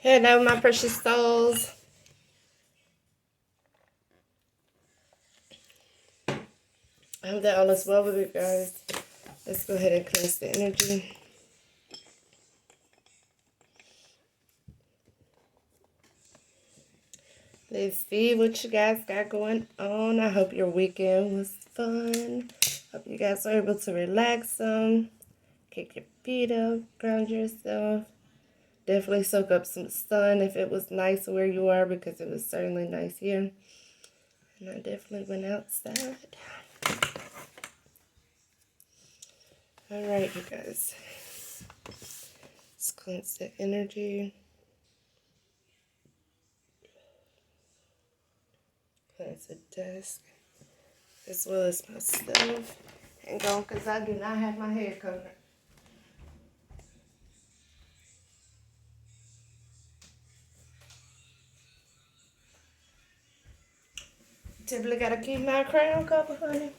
Hello, my precious souls. I hope that all is well with you guys. Let's go ahead and cleanse the energy. Let's see what you guys got going on. I hope your weekend was fun. Hope you guys are able to relax some. Kick your feet up, ground yourself. Definitely soak up some sun if it was nice where you are, because it was certainly nice here. And I definitely went outside. All right, you guys. Let's cleanse the energy. Cleanse the desk, as well as myself. Hang on, because I do not have my hair covered. Typically gotta keep my crown covered, honey.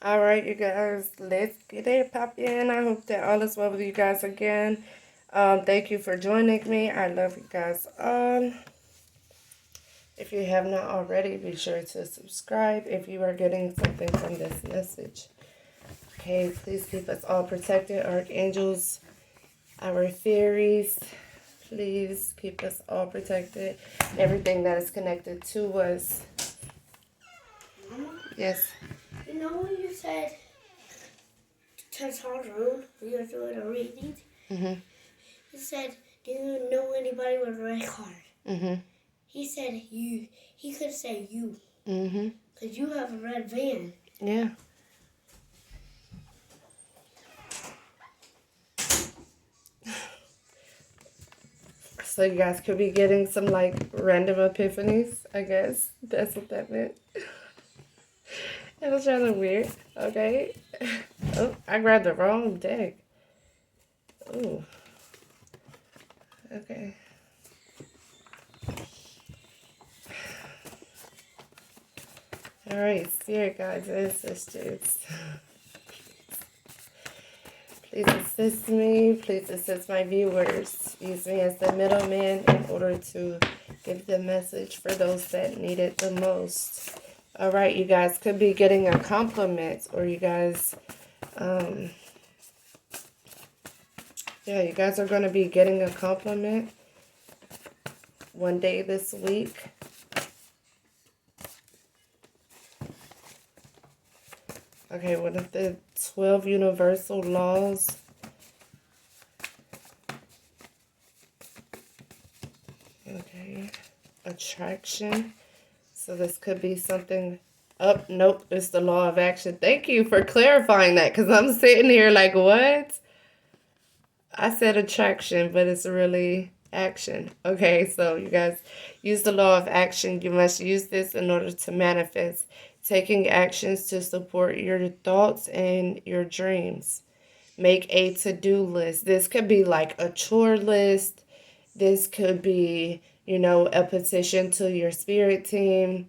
All right, you guys, let's get it pop in. I hope that all is well with you guys again. Thank you for joining me. I love you guys all. If you have not already, be sure to subscribe if you are getting something from this message. Okay, please keep us all protected, archangels, our fairies. Please keep us all protected. Everything that is connected to us. Yes. You know when you said to Charles Road, we were doing a reading? Mm-hmm. He said, do you know anybody with a red card? Mm-hmm. He said you. He could say you. Mm-hmm. Because you have a red van. Yeah. So you guys could be getting some like random epiphanies, I guess. That's what that meant. That was rather weird. Okay. Oh, I grabbed the wrong deck. Ooh. Okay. All right, spirit guides and sisters. Please assist me. Please assist my viewers. Use me as the middleman in order to give the message for those that need it the most. All right, you guys could be getting a compliment, or you guys, yeah, you guys are going to be getting a compliment one day this week. Okay, what are the 12 universal laws? Okay, attraction. So this could be something. Oh, nope, it's the law of action. Thank you for clarifying that, because I'm sitting here like, what? I said attraction, but it's really action. Okay, so you guys use the law of action. You must use this in order to manifest, taking actions to support your thoughts and your dreams. Make a to-do list. This could be like a chore list. This could be, a petition to your spirit team.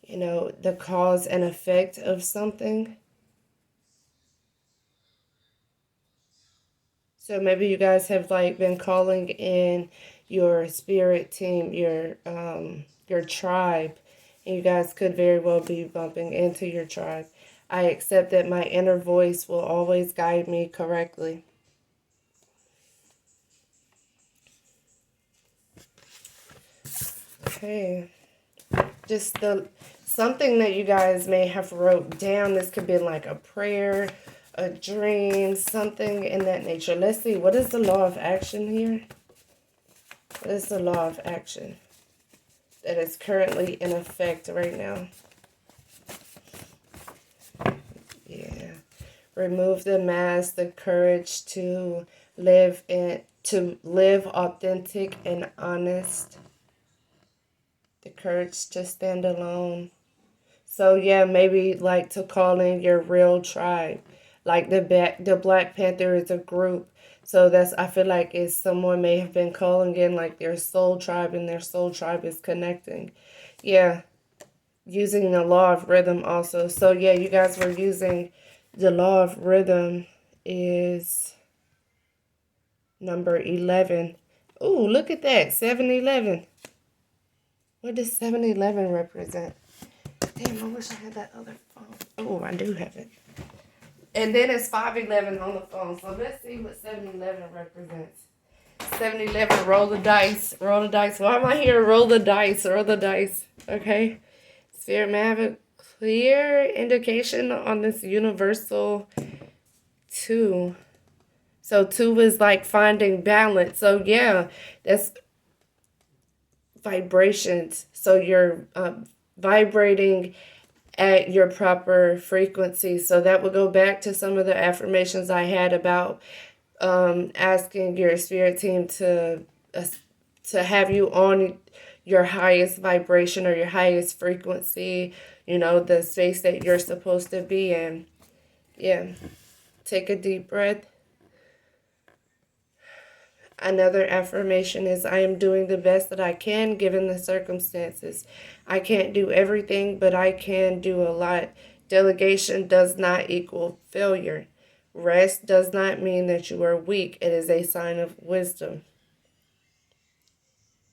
The cause and effect of something. So maybe you guys have like been calling in your spirit team, your tribe, and you guys could very well be bumping into your tribe. I accept that my inner voice will always guide me correctly. Okay. Just something that you guys may have wrote down. This could be like a prayer, a dream, something in that nature. Let's see, what is the law of action here? What is the law of action that is currently in effect right now? Yeah. Remove the mask, the courage to live authentic and honest. The courage to stand alone. So yeah, maybe like to call in your real tribe. Like the Black Panther is a group. So I feel like it's someone may have been calling in like their soul tribe, and their soul tribe is connecting. Yeah. Using the law of rhythm also. So yeah, you guys were using the law of rhythm is Number 11. Ooh, look at that. 7-Eleven. What does 7-Eleven represent? Damn, I wish I had that other phone. Oh, I do have it. And then it's 5-11 on the phone. So let's see what 7-Eleven represents. 7-Eleven, roll the dice. Roll the dice. Why am I here? Roll the dice. Roll the dice. Okay. Spirit may have a clear indication on this universal 2. So 2 is like finding balance. So yeah, that's vibrations. So you're vibrating at your proper frequency. So that would go back to some of the affirmations I had about asking your spirit team to have you on your highest vibration or your highest frequency, the space that you're supposed to be in. Yeah. Take a deep breath. Another affirmation is, I am doing the best that I can given the circumstances. I can't do everything, but I can do a lot. Delegation does not equal failure. Rest does not mean that you are weak. It is a sign of wisdom.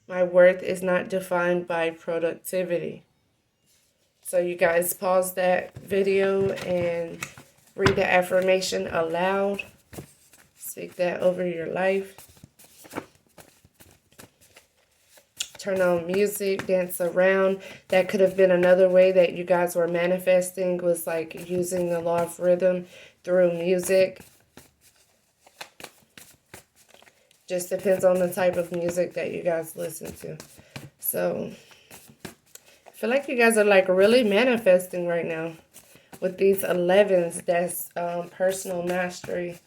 My worth is not defined by productivity. So you guys pause that video and read the affirmation aloud. Speak that over your life. Turn on music, dance around. That could have been another way that you guys were manifesting, was like using the law of rhythm through music. Just depends on the type of music that you guys listen to. So I feel like you guys are like really manifesting right now with these 11s. That's personal mastery,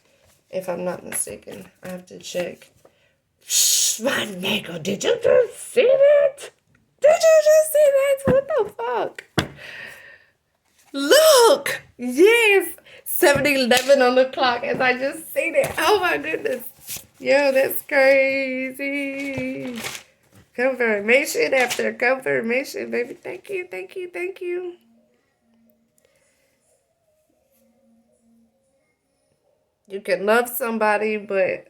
if I'm not mistaken. I have to check. My nigga, did you just see that? Did you just see that? What the fuck? Look! Yes! 7-Eleven on the clock as I just seen it. Oh my goodness. Yo, that's crazy. Confirmation after confirmation, baby. Thank you, thank you, thank you. You can love somebody, but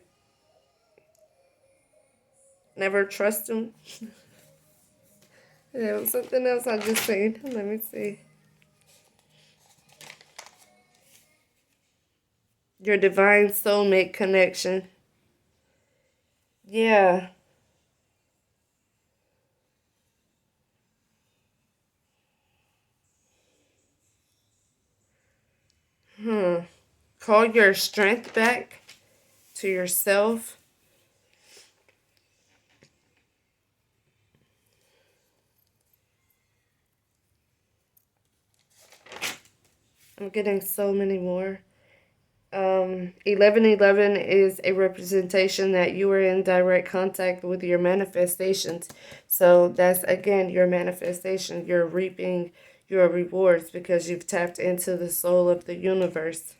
never trust them. There was something else I just seen. Let me see. Your divine soulmate connection. Yeah. Call your strength back to yourself. I'm getting so many more. 1111 is a representation that you are in direct contact with your manifestations. So that's, again, your manifestation. You're reaping your rewards because you've tapped into the soul of the universe.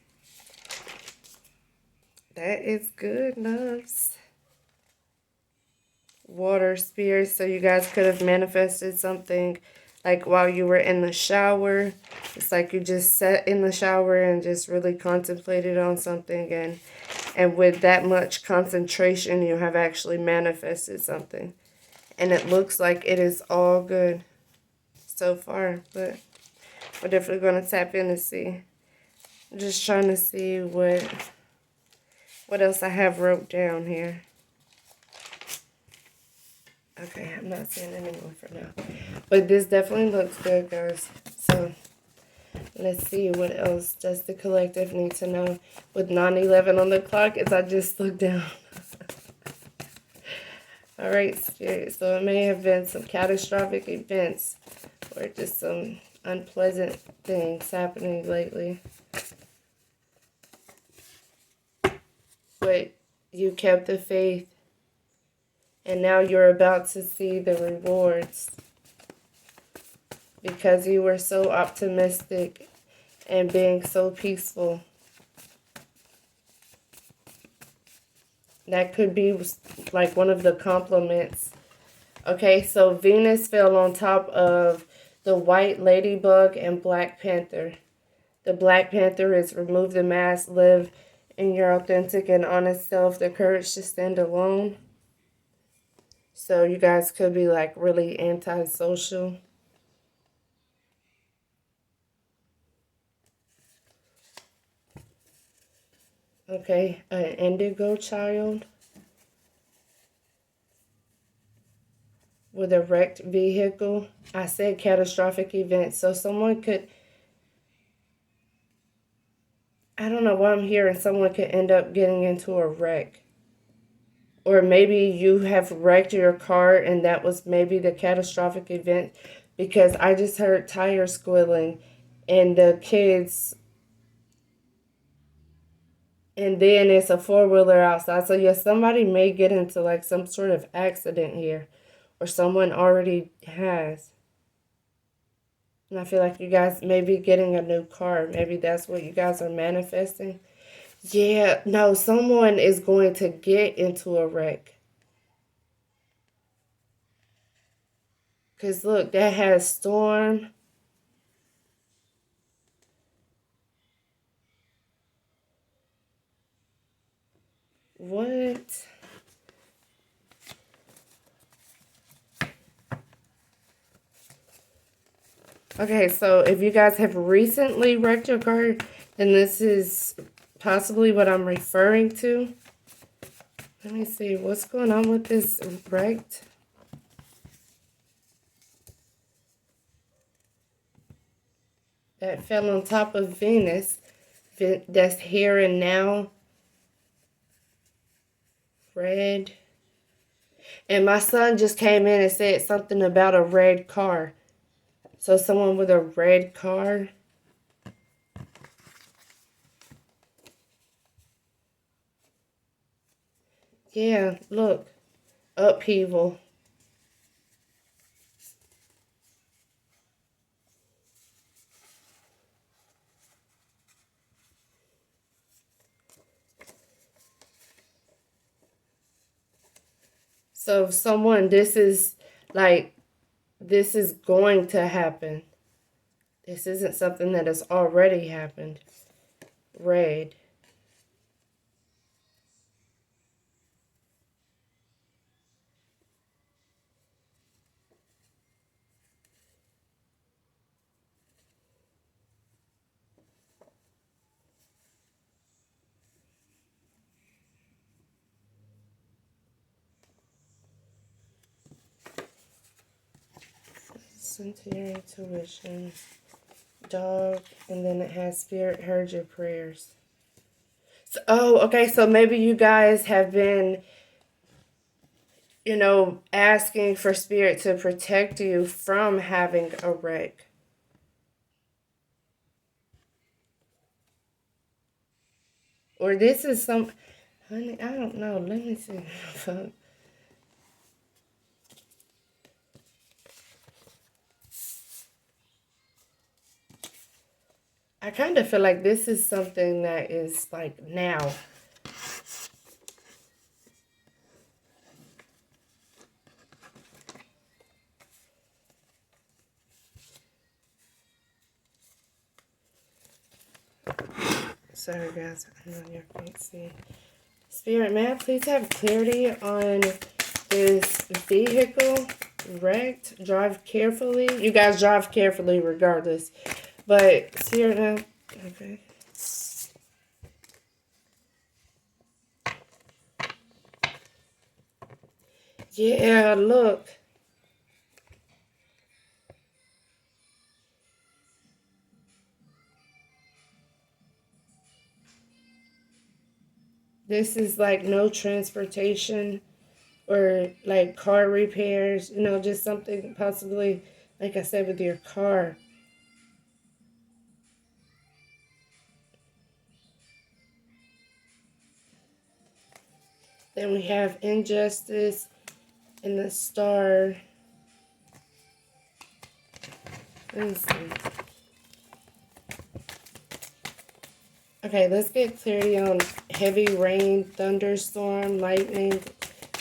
That is good, loves. Water spirits. So you guys could have manifested something like while you were in the shower. It's like you just sat in the shower and just really contemplated on something, and with that much concentration you have actually manifested something, and it looks like it is all good so far. But we're definitely going to tap in and see. I'm just trying to see what else I have wrote down here. Okay, I'm not seeing any more for now. But this definitely looks good, guys. So let's see what else does the collective need to know with 9/11 on the clock as I just looked down. All right, Spirit. So it may have been some catastrophic events or just some unpleasant things happening lately. But you kept the faith. And now you're about to see the rewards because you were so optimistic and being so peaceful. That could be like one of the compliments. Okay, so Venus fell on top of the white ladybug and Black Panther. The Black Panther is remove the mask, live in your authentic and honest self, the courage to stand alone. So you guys could be like really antisocial. Okay, an indigo child with a wrecked vehicle. I said catastrophic event. So someone could, I don't know why I'm hearing someone could end up getting into a wreck. Or maybe you have wrecked your car and that was maybe the catastrophic event, because I just heard tires squealing and the kids, and then it's a four-wheeler outside. So yes, somebody may get into like some sort of accident here, or someone already has. And I feel like you guys may be getting a new car. Maybe that's what you guys are manifesting. Yeah, no, someone is going to get into a wreck. Because look, that has storm. What? Okay, so if you guys have recently wrecked your car, then this is possibly what I'm referring to. Let me see, what's going on with this wrecked? That fell on top of Venus. That's here and now. Red. And my son just came in and said something about a red car. So someone with a red car. Yeah, look. Upheaval. So someone, this is going to happen. This isn't something that has already happened. Red. Listen to your intuition. Dog. And then it has spirit heard your prayers. So, oh, okay. So maybe you guys have been, asking for spirit to protect you from having a wreck. Or this is some, honey, I don't know. Let me see. I kind of feel like this is something that is like now. Sorry guys, I know you can't see. Spirit, may I please have clarity on this vehicle wrecked? Drive carefully. You guys drive carefully regardless. But Spirit, okay. Yeah, look. This is like no transportation or like car repairs, just something possibly, like I said, with your car. Then we have injustice and the star. Let me see. Okay, let's get clarity on heavy rain, thunderstorm, lightning,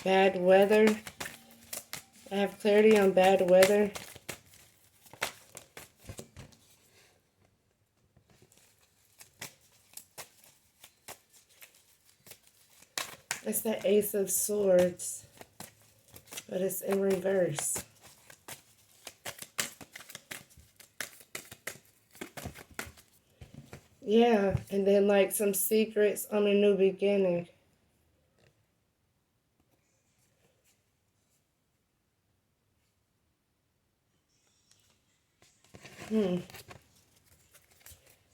bad weather. I have clarity on bad weather. It's the Ace of Swords, but it's in reverse. Yeah, and then like some secrets on a new beginning. And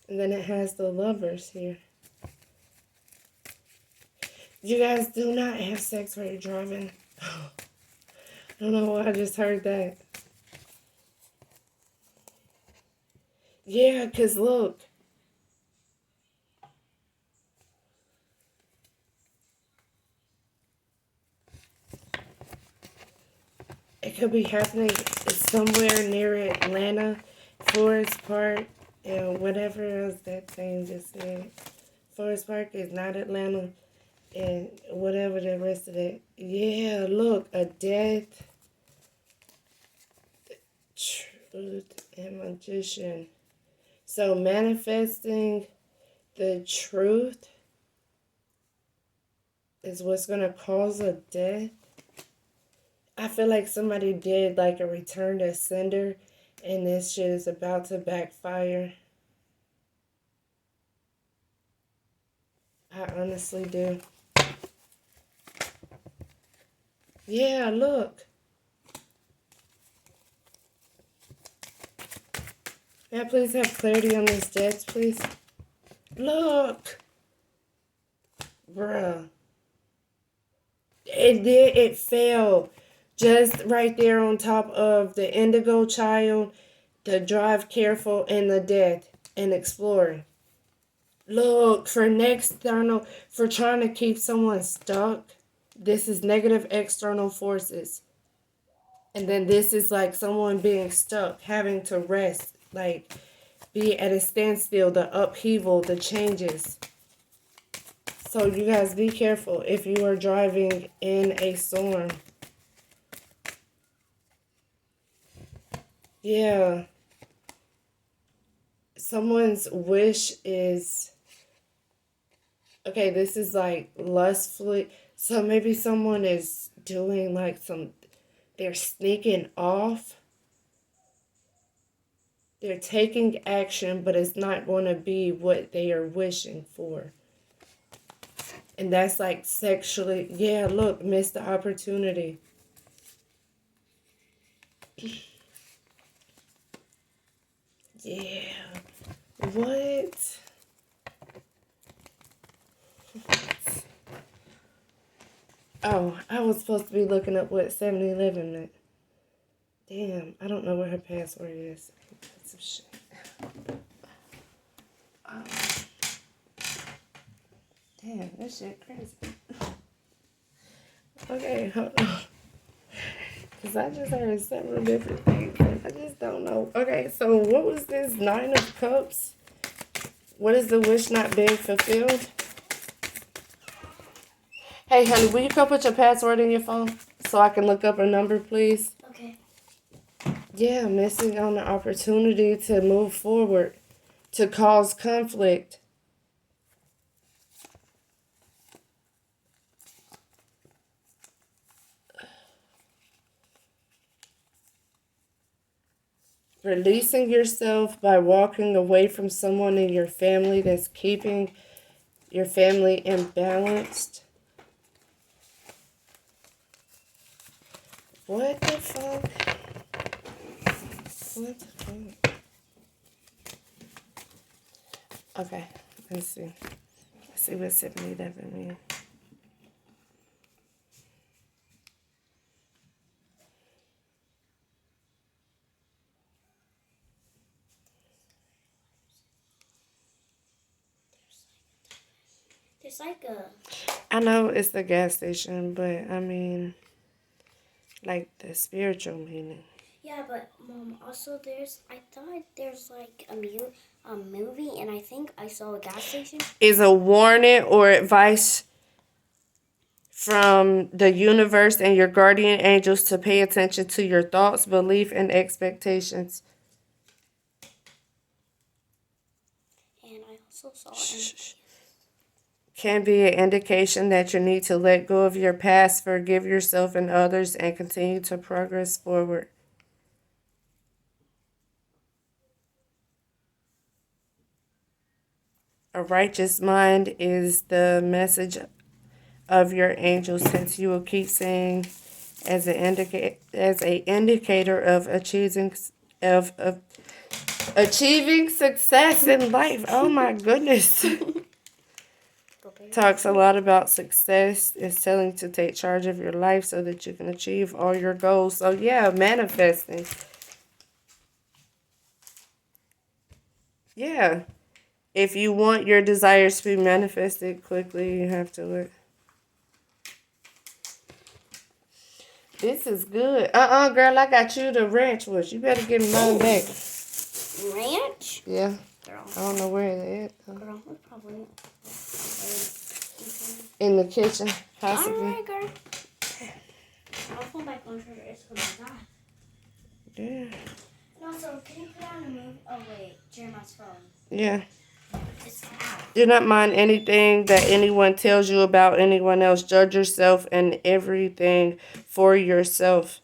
then it has the Lovers here. You guys do not have sex while you're driving. I don't know why I just heard that. Yeah, because look. It could be happening somewhere near Atlanta, Forest Park, and whatever else that thing just said. Forest Park is not Atlanta, and whatever the rest of it. Yeah, look, a death, truth, and magician. So manifesting the truth is what's going to cause a death. I feel like somebody did like a return to sender and this shit is about to backfire. I honestly do. Yeah, look. May I please have clarity on these deaths, please? Look. Bruh. It fell just right there on top of the indigo child, the drive careful, and the death and exploring. Look, for external, for trying to keep someone stuck, this is negative external forces. And then this is like someone being stuck, having to rest, like be at a standstill, the upheaval, the changes. So you guys be careful if you are driving in a storm. Yeah. Someone's wish is, okay, this is like lustfully. So maybe someone is doing like they're sneaking off. They're taking action, but it's not going to be what they are wishing for. And that's like sexually, yeah, look, missed the opportunity. Yeah. What? Oh, I was supposed to be looking up what 7-Eleven meant. Damn, I don't know what her password is. Put some shit. Damn, that shit crazy. Okay, hold on. Because I just heard several different things. I just don't know. Okay, so what was this 9 of Cups? What is the wish not being fulfilled? Hey, honey, will you come put your password in your phone so I can look up a number, please? Okay. Yeah, missing on the opportunity to move forward, to cause conflict. Releasing yourself by walking away from someone in your family that's keeping your family imbalanced. What the fuck? What the fuck? Okay, let's see. Let's see what 7-Eleven means. There's like a... I know it's the gas station, but I mean, like the spiritual meaning. Yeah, but Mom, also I thought there's like a movie, and I think I saw a gas station. Is a warning or advice from the universe and your guardian angels to pay attention to your thoughts, beliefs, and expectations. And I also saw... Shh. can be an indication that you need to let go of your past, forgive yourself and others, and continue to progress forward. A righteous mind is the message of your angels, since you will keep saying as an indicator of of achieving success in life. Oh my goodness. Talks a lot about success. It's telling to take charge of your life so that you can achieve all your goals. So yeah, manifesting. Yeah. If you want your desires to be manifested quickly, you have to look. This is good. Girl, I got you the ranch was. You better give me mine back. Ranch? Yeah. Girl. I don't know where it is. Girl, we probably. In the kitchen, possibly. Alright, girl. I'll phone back on her. It's gonna die. Yeah. And also, can you put on the movie? Oh, wait. Jeremiah's phone. Yeah. It's out. Do not mind anything that anyone tells you about anyone else. Judge yourself and everything for yourself.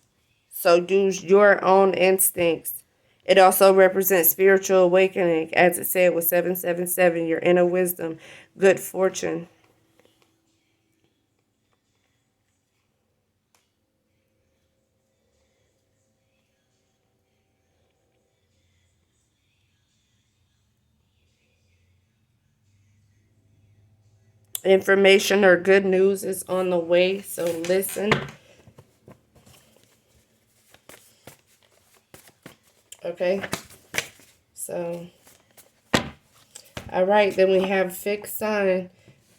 So use your own instincts. It also represents spiritual awakening, as it said with 777, your inner wisdom, good fortune. Information or good news is on the way, so listen. Okay, so, all right, then we have fixed sign,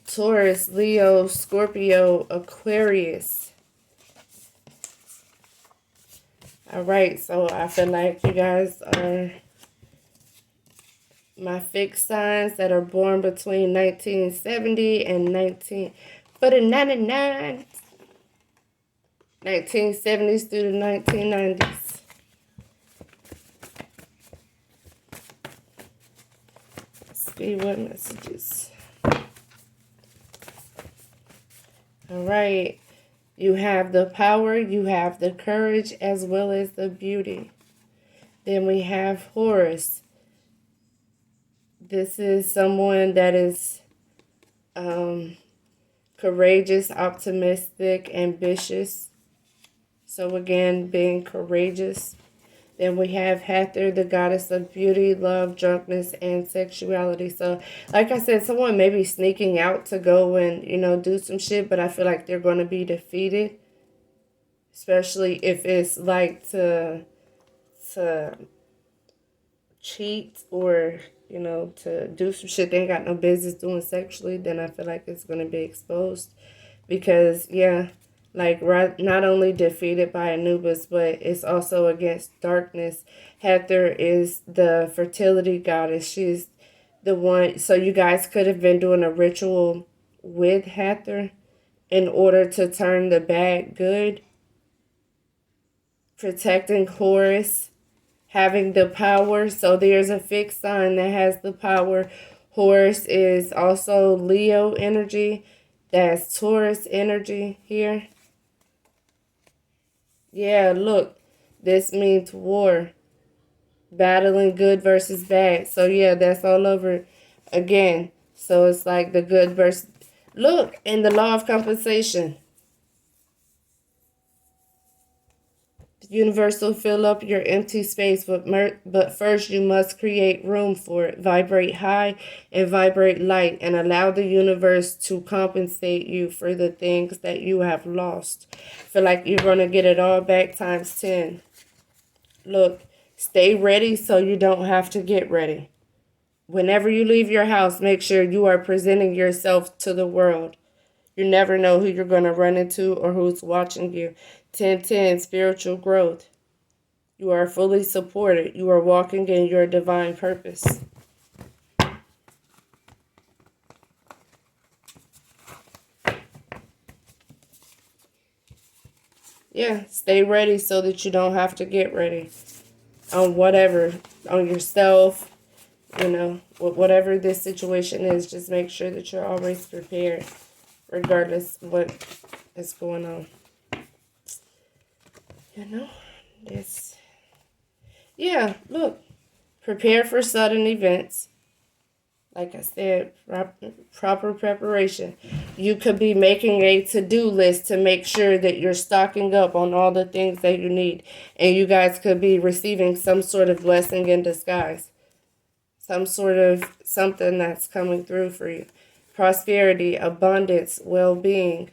Taurus, Leo, Scorpio, Aquarius. All right, so I feel like you guys are my fixed signs that are born between 1970 and 1979, 1970s through the 1990s. See what messages. All right. You have the power, you have the courage, as well as the beauty. Then we have Horus. This is someone that is courageous, optimistic, ambitious. So again, being courageous. Then we have Hathor, the goddess of beauty, love, drunkenness, and sexuality. So, like I said, someone may be sneaking out to go and, do some shit, but I feel like they're going to be defeated. Especially if it's like to cheat or, to do some shit they ain't got no business doing sexually, then I feel like it's going to be exposed. Because, yeah, like not only defeated by Anubis, but it's also against darkness. Hathor is the fertility goddess. She's the one. So you guys could have been doing a ritual with Hathor in order to turn the bad good. Protecting Horus, having the power. So there's a fixed sign that has the power. Horus is also Leo energy. That's Taurus energy here. Yeah, look, this means war. Battling good versus bad. So yeah, that's all over again. So it's like the good versus... Look, in the law of compensation. The universe will fill up your empty space, but first you must create room for it. Vibrate high and vibrate light, and allow the universe to compensate you for the things that you have lost. Feel like you're going to get it all back times 10. Look, stay ready so you don't have to get ready. Whenever you leave your house, make sure you are presenting yourself to the world. You never know who you're going to run into or who's watching you. 1010, spiritual growth. You are fully supported. You are walking in your divine purpose. Yeah, stay ready so that you don't have to get ready on whatever, on yourself, You know, whatever this situation is, just make sure that you're always prepared, regardless what is going on. You know, this. Yeah, look, prepare for sudden events. Like I said, proper preparation. You could be making a to-do list to make sure that you're stocking up on all the things that you need. And you guys could be receiving some sort of blessing in disguise. Some sort of something that's coming through for you. Prosperity, abundance, well-being.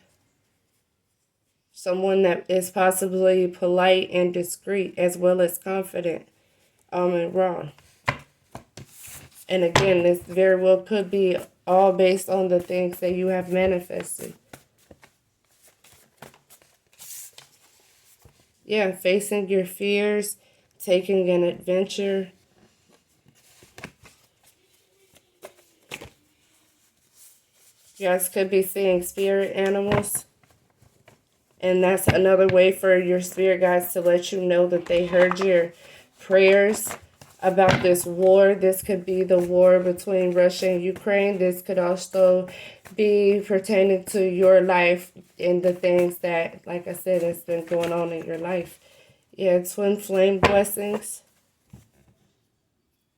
Someone that is possibly polite and discreet as well as confident. And wrong. And again, this very well could be all based on the things that you have manifested. Yeah, facing your fears, taking an adventure. You guys could be seeing spirit animals. And that's another way for your spirit guides to let you know that they heard your prayers about this war. This could be the war between Russia and Ukraine. This could also be pertaining to your life and the things that, like I said, has been going on in your life. Yeah, twin flame blessings.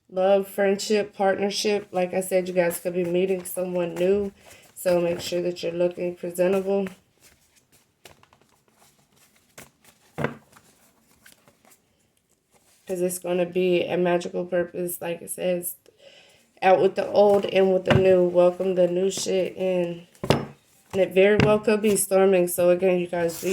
Love, friendship, partnership. Like I said, you guys could be meeting someone new. So make sure that you're looking presentable. Because it's going to be a magical purpose, like it says, out with the old, in with the new. Welcome the new shit in. And it very well could be storming. So again, you guys be